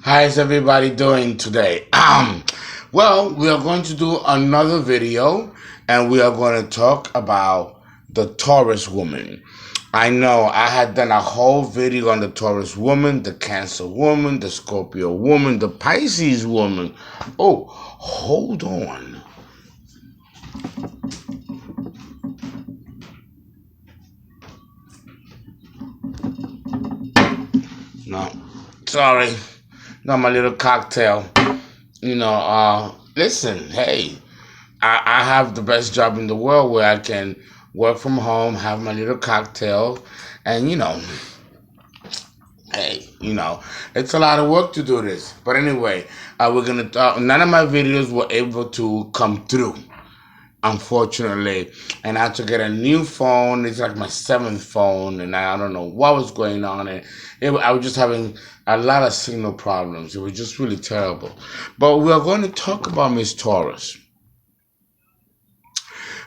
How's everybody doing today? Well, we are going to do another video and we are going to talk about the Taurus woman. I know I had done a whole video on the Taurus woman, the Cancer woman, the Scorpio woman, the Pisces woman. Oh, hold on. No, sorry. Not my little cocktail. Listen, hey, I have the best job in the world where I can work from home, have my little cocktail, and hey, it's a lot of work to do this. But anyway, we're gonna talk. None of my videos were able to come through, unfortunately, and I had to get a new phone. It's like my seventh phone, and I don't know what was going on. And I was just having a lot of signal problems. It was just really terrible. But we are going to talk about Miss Taurus.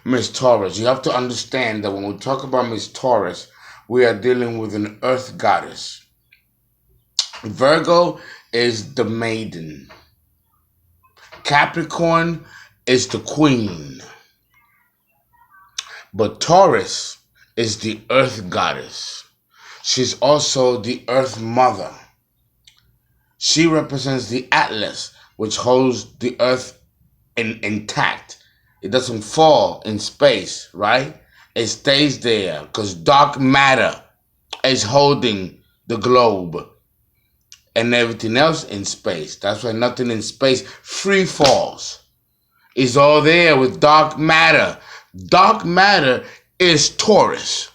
Miss Taurus, you have to understand that when we talk about Miss Taurus, we are dealing with an earth goddess. Virgo is the maiden. Capricorn is the queen. But Taurus is the earth goddess. She's also the earth mother. She represents the Atlas, which holds the earth intact. It doesn't fall in space, right? It stays there because dark matter is holding the globe and everything else in space. That's why nothing in space free falls. It's all there with dark matter. Dark matter is Taurus.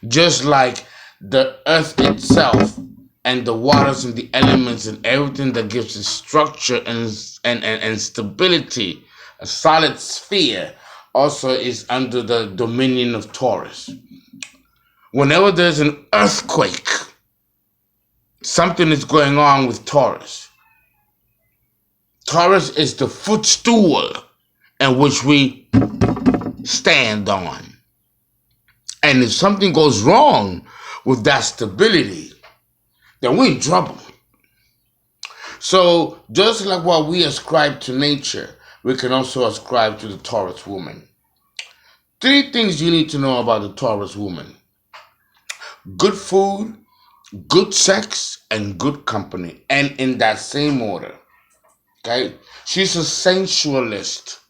Just like the earth itself and the waters and the elements and everything that gives it structure and stability, a solid sphere, also is under the dominion of Taurus. Whenever there's an earthquake, something is going on with Taurus. Taurus is the footstool in which we stand on. And if something goes wrong with that stability, then we're in trouble. So just like what we ascribe to nature, we can also ascribe to the Taurus woman. 3 things you need to know about the Taurus woman: good food, good sex, and good company. And in that same order. Okay? She's a sensualist.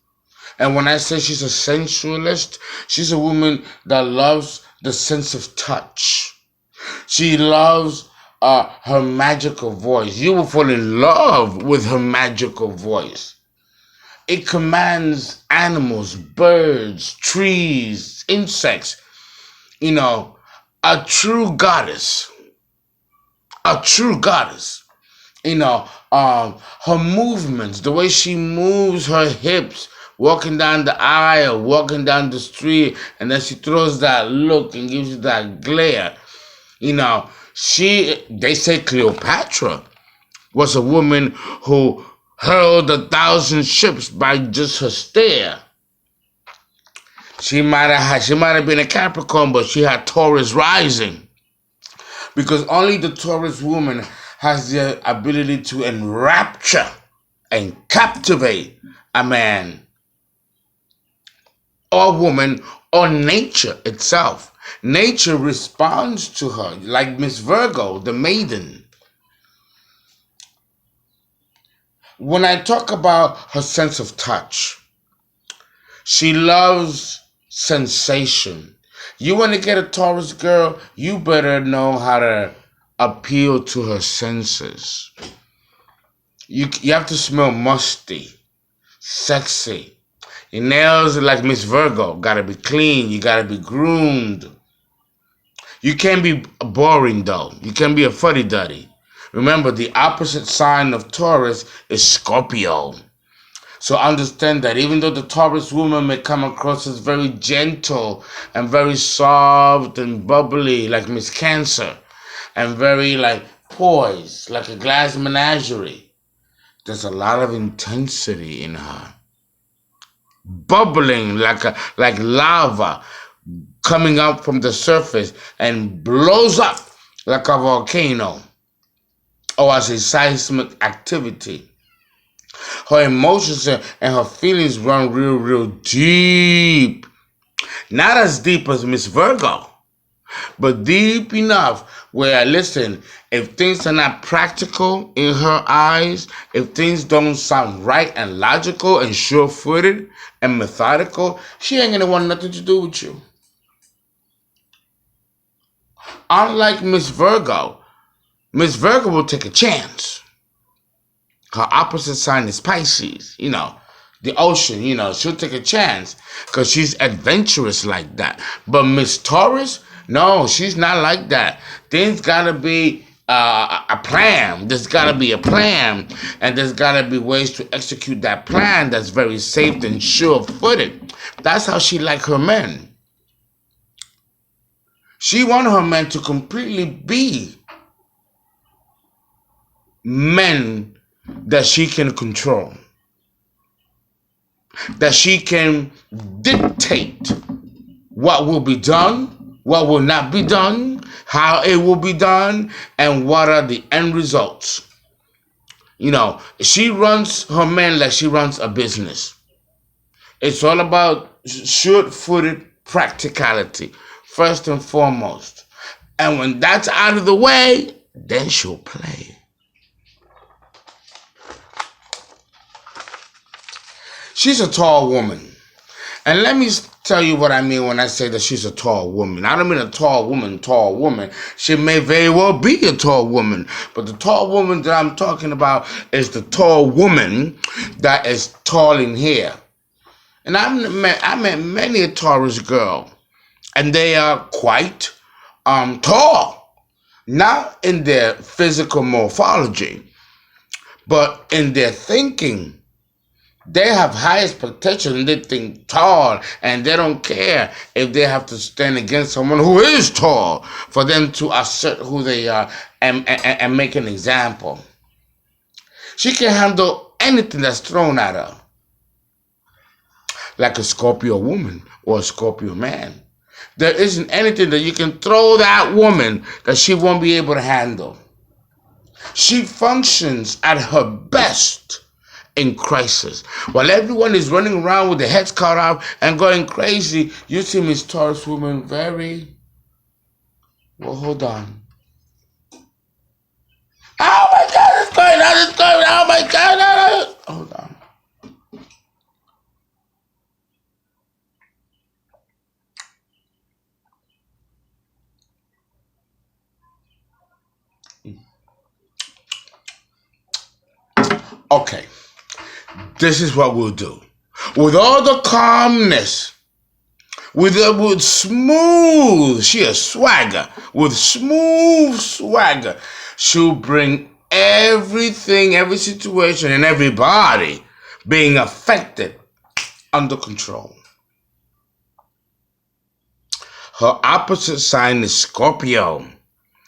And when I say she's a sensualist, she's a woman that loves the sense of touch. She loves her magical voice. You will fall in love with her magical voice. It commands animals, birds, trees, insects. A true goddess. A true goddess. Her movements, the way she moves her hips, walking down the aisle, walking down the street, and then she throws that look and gives you that glare. They say Cleopatra was a woman who hurled 1,000 ships by just her stare. She might have been a Capricorn, but she had Taurus rising. Because only the Taurus woman has the ability to enrapture and captivate a man or woman or nature itself. Nature responds to her, like Miss Virgo, the maiden. When I talk about her sense of touch, she loves sensation. You want to get a Taurus girl, you better know how to appeal to her senses. You have to smell musty, sexy. Your nails are like Miss Virgo. Gotta be clean. You gotta be groomed. You can't be boring though. You can't be a fuddy-duddy. Remember, the opposite sign of Taurus is Scorpio. So understand that even though the Taurus woman may come across as very gentle and very soft and bubbly like Miss Cancer, and very poised like a glass menagerie, there's a lot of intensity in her. Bubbling like lava coming up from the surface and blows up like a volcano. or as a seismic activity. Her emotions and her feelings run real deep. Not as deep as Miss Virgo, but deep enough where, listen, if things are not practical in her eyes, if things don't sound right and logical and sure-footed and methodical, she ain't gonna want nothing to do with you. Unlike Miss Virgo will take a chance. Her opposite sign is Pisces, the ocean, she'll take a chance because she's adventurous like that. But Miss Taurus, no, she's not like that. Things gotta be a plan. There's gotta be a plan, and there's gotta be ways to execute that plan that's very safe and sure-footed. That's how she like her men. She want her men to completely be men that she can control, that she can dictate what will be done, what will not be done, how it will be done, and what are the end results. She runs her men like she runs a business. It's all about sure-footed practicality, first and foremost. And when that's out of the way, then she'll play. She's a tall woman. And let me tell you what I mean when I say that she's a tall woman. I don't mean a tall woman. She may very well be a tall woman. But the tall woman that I'm talking about is the tall woman that is tall in hair. And I met many a Taurus girl. And they are quite tall. Not in their physical morphology, but in their thinking. They have high expectations and they think tall, and they don't care if they have to stand against someone who is tall for them to assert who they are and make an example. She can handle anything that's thrown at her, like a Scorpio woman or a Scorpio man. There isn't anything that you can throw that woman that she won't be able to handle. She functions at her best in crisis. While everyone is running around with their heads cut off and going crazy, you see Miss Taurus Woman hold on. Oh my God, it's going, oh my God, hold on. Okay. This is what we'll do. With all the calmness, with smooth, she a swagger, with smooth swagger, she'll bring everything, every situation, and everybody being affected under control. Her opposite sign is Scorpio.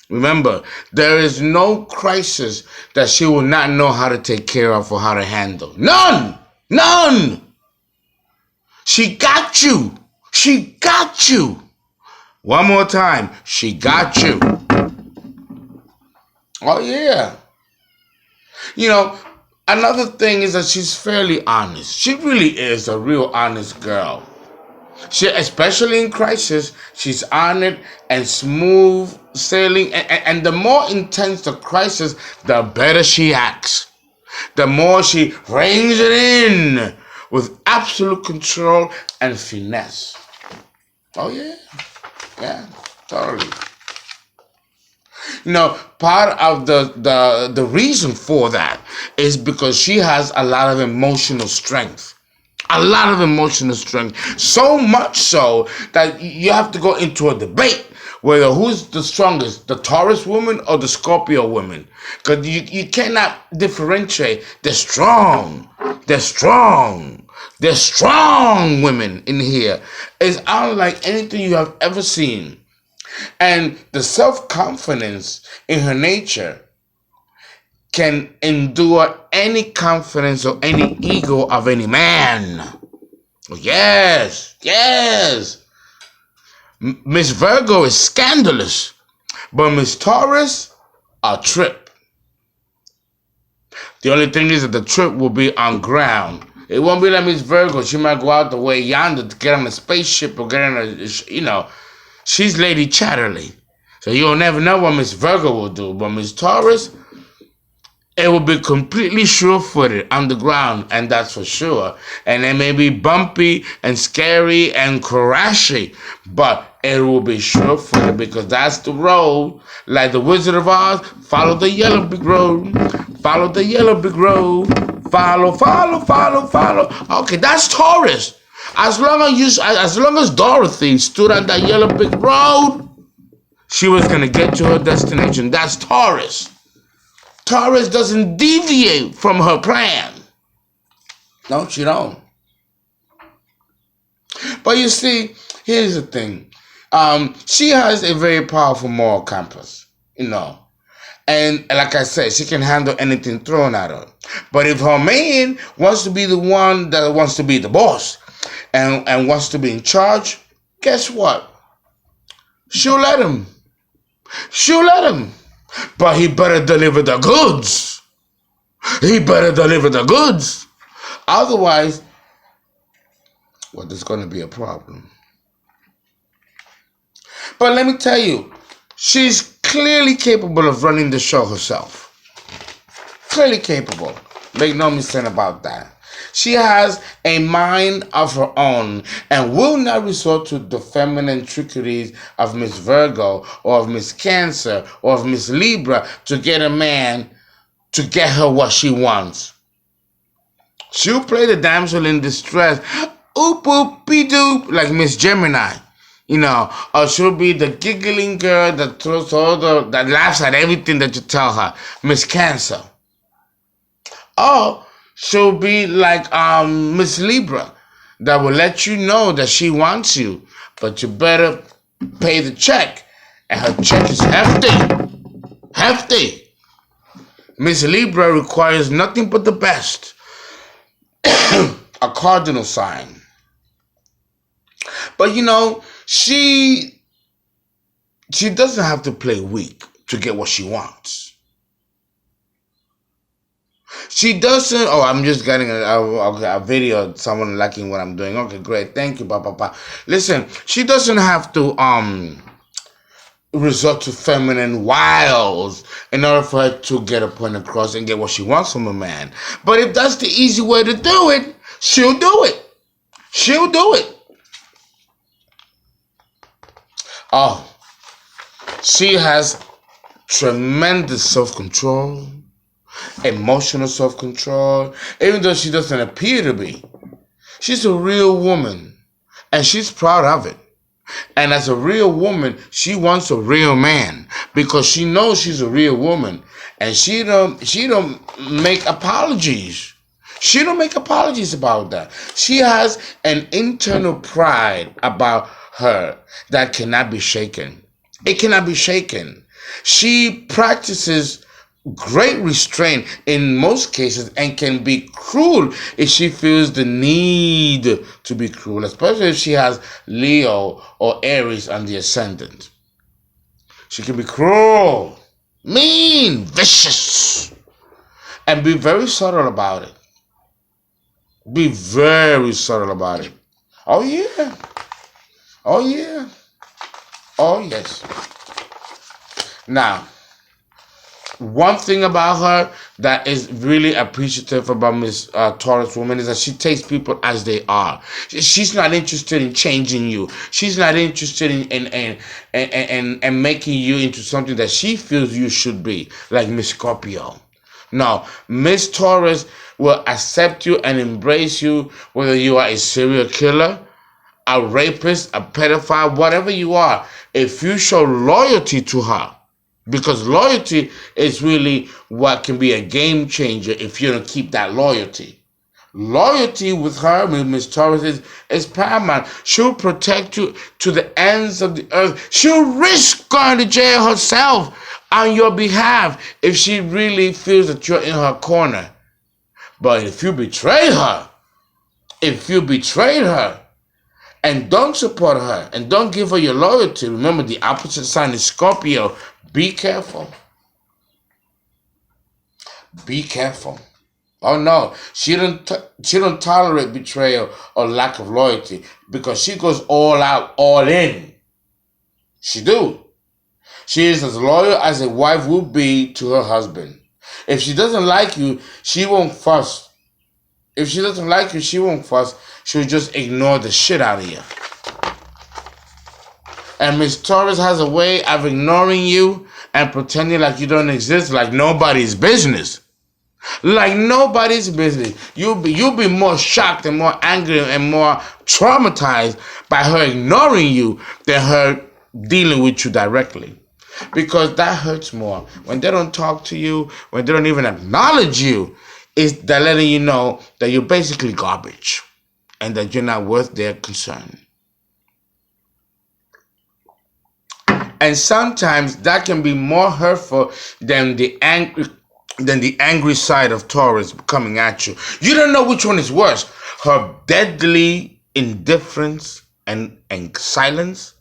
Remember, there is no crisis that she will not know how to take care of or how to handle. None! She got you. One more time. She got you. Oh, yeah. Another thing is that she's fairly honest. She really is a real honest girl. She, especially in crisis, she's honored and smooth sailing. And the more intense the crisis, the better she acts. The more she reins it in with absolute control and finesse. Oh, yeah. Yeah, totally. Part of the reason for that is because she has a lot of emotional strength. So much so that you have to go into a debate whether who's the strongest, the Taurus woman or the Scorpio woman. Because you cannot differentiate. They're strong women in here. It's unlike anything you have ever seen. And the self-confidence in her nature can endure any confidence or any ego of any man. Yes. Miss Virgo is scandalous, but Miss Taurus, a trip. The only thing is that the trip will be on ground. It won't be like Miss Virgo. She might go out the way yonder to get on a spaceship or get on a, she's Lady Chatterley. So you'll never know what Miss Virgo will do. But Miss Taurus, it will be completely sure-footed on the ground, and that's for sure. And it may be bumpy and scary and crashy, but it will be sure-footed because that's the road. Like the Wizard of Oz, follow the yellow brick road. Follow the yellow brick road. Follow, follow, follow, follow. Okay, that's Taurus. As long as Dorothy stood on that yellow brick road, she was going to get to her destination. That's Taurus. Taurus doesn't deviate from her plan. No, she don't. But you see, here's the thing. She has a very powerful moral compass, And like I said, she can handle anything thrown at her. But if her man wants to be the one that wants to be the boss and wants to be in charge, guess what? She'll let him. She'll let him. But he better deliver the goods. He better deliver the goods. Otherwise, well, there's going to be a problem. But let me tell you, she's clearly capable of running the show herself. Clearly capable. Make no mistake about that. She has a mind of her own and will not resort to the feminine trickeries of Miss Virgo or of Miss Cancer or of Miss Libra to get a man to get her what she wants. She'll play the damsel in distress, oop oop be doop, like Miss Gemini, or she'll be the giggling girl that that laughs at everything that you tell her, Miss Cancer. Or she'll be like Miss Libra that will let you know that she wants you, but you better pay the check. And her check is hefty. Hefty. Miss Libra requires nothing but the best. A cardinal sign. But she doesn't have to play weak to get what she wants. She doesn't. Oh, I'm just getting a video of someone liking what I'm doing. Okay, great. Thank you, Papa. Listen, she doesn't have to resort to feminine wiles in order for her to get a point across and get what she wants from a man. But if that's the easy way to do it, she'll do it. She'll do it. Oh, she has tremendous self-control. Emotional self-control, even though she doesn't appear to be. She's a real woman, and she's proud of it. And as a real woman, she wants a real man because she knows she's a real woman, and she don't make apologies. She don't make apologies about that. She has an internal pride about her that cannot be shaken. It cannot be shaken. She practices great restraint in most cases and can be cruel if she feels the need to be cruel, especially if she has Leo or Aries on the ascendant. She can be cruel, mean, vicious, and be very subtle about it. Be very subtle about it. Oh yeah. Oh yeah. Oh yes. Now, one thing about her that is really appreciative about Miss Taurus Woman is that she takes people as they are. She's not interested in changing you. She's not interested in making you into something that she feels you should be, like Miss Scorpio. No, Miss Taurus will accept you and embrace you whether you are a serial killer, a rapist, a pedophile, whatever you are. If you show loyalty to her, because loyalty is really what can be a game changer if you don't keep that loyalty. Loyalty with her, with Miss Taurus, is paramount. She'll protect you to the ends of the earth. She'll risk going to jail herself on your behalf if she really feels that you're in her corner. But if you betray her, and don't support her, and don't give her your loyalty, remember the opposite sign is Scorpio. Be careful. Be careful. Oh no, she don't tolerate betrayal or lack of loyalty because she goes all out, all in. She do. She is as loyal as a wife would be to her husband. If she doesn't like you, she won't fuss. If she doesn't like you, she won't fuss. She'll just ignore the shit out of you. And Miss Taurus has a way of ignoring you and pretending like you don't exist, like nobody's business. Like nobody's business. You'll be more shocked and more angry and more traumatized by her ignoring you than her dealing with you directly. Because that hurts more. When they don't talk to you, when they don't even acknowledge you, they're letting you know that you're basically garbage and that you're not worth their concern. And sometimes that can be more hurtful than the angry side of Taurus coming at you. You don't know which one is worse. Her deadly indifference and silence,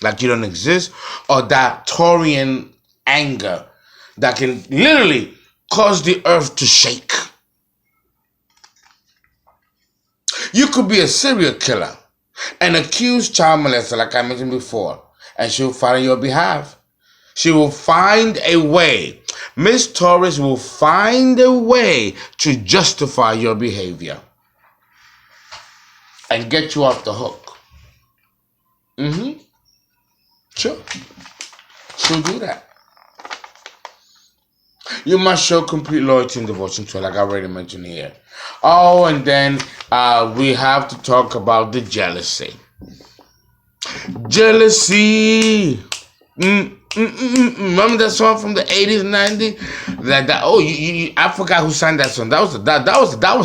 like you don't exist, or that Taurian anger that can literally cause the earth to shake. You could be a serial killer, an accused child molester, like I mentioned before, and she'll fight on your behalf. She will find a way. Miss Taurus will find a way to justify your behavior and get you off the hook. Sure. She'll do that. You must show complete loyalty and devotion to her, like I already mentioned here. Oh, and then we have to talk about the jealousy. Jealousy. Remember that song from the 80s and 90s? I forgot who sang that song. That was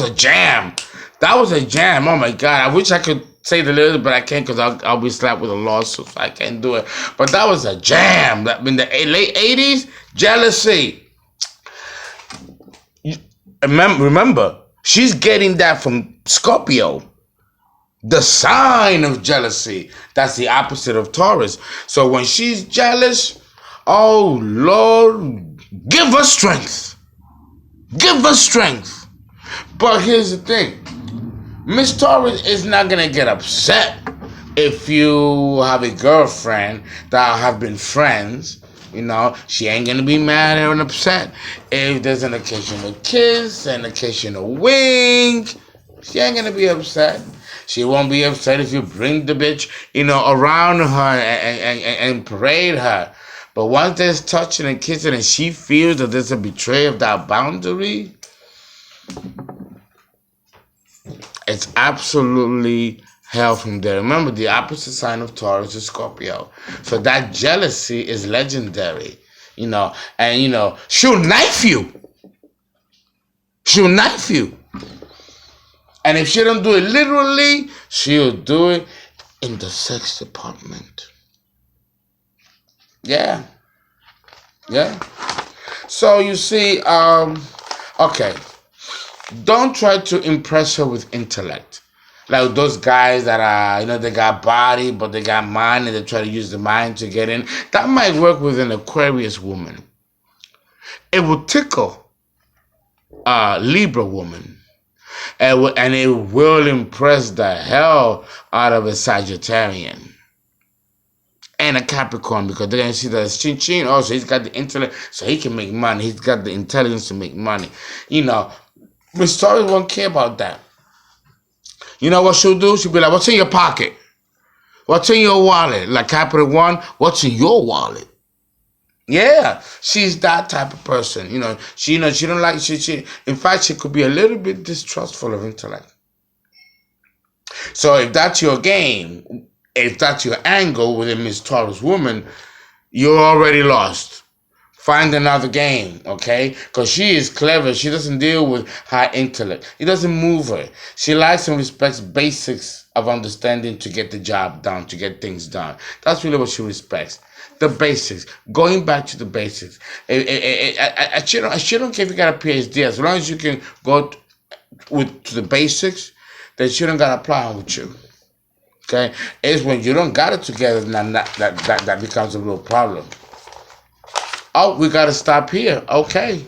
a jam. That was a jam. Oh my God. I wish I could say the lyrics, but I can't because I'll be slapped with a lawsuit. So I can't do it. But that was a jam. In the late 80s, jealousy. Remember, she's getting that from Scorpio. The sign of jealousy. That's the opposite of Taurus. So when she's jealous, oh Lord, give her strength. Give her strength. But here's the thing. Miss Taurus is not going to get upset if you have a girlfriend that have been friends. You know, she ain't going to be mad or upset. If there's an occasional kiss, an occasional wink, she ain't going to be upset. She won't be upset if you bring the bitch, around her and parade her. But once there's touching and kissing and she feels that there's a betrayal of that boundary, it's absolutely hell from there. Remember, the opposite sign of Taurus is Scorpio. So that jealousy is legendary, and, she'll knife you. She'll knife you. And if she don't do it literally, she'll do it in the sex department. Yeah. So you see, okay. Don't try to impress her with intellect. Like those guys that are, they got body, but they got mind, and they try to use the mind to get in. That might work with an Aquarius woman. It will tickle a Libra woman. And it will impress the hell out of a Sagittarian and a Capricorn, because they're going to see that it's chin. Also, he's got the intellect, so he can make money. He's got the intelligence to make money. Miss Taurus won't care about that. You know what she'll do? She'll be like, what's in your pocket? What's in your wallet? Like Capricorn 1, what's in your wallet? Yeah, she's that type of person. She don't like, in fact, she could be a little bit distrustful of intellect. So if that's your game, if that's your angle with a Miss Taurus woman, you're already lost. Find another game, okay? Because she is clever. She doesn't deal with high intellect. It doesn't move her. She likes and respects basics of understanding to get the job done, to get things done. That's really what she respects. The basics. Going back to the basics. She don't care if you got a PhD. As long as you can go to the basics, then she don't got a problem with you. Okay? It's when you don't got it together that becomes a real problem. Oh, we got to stop here. Okay.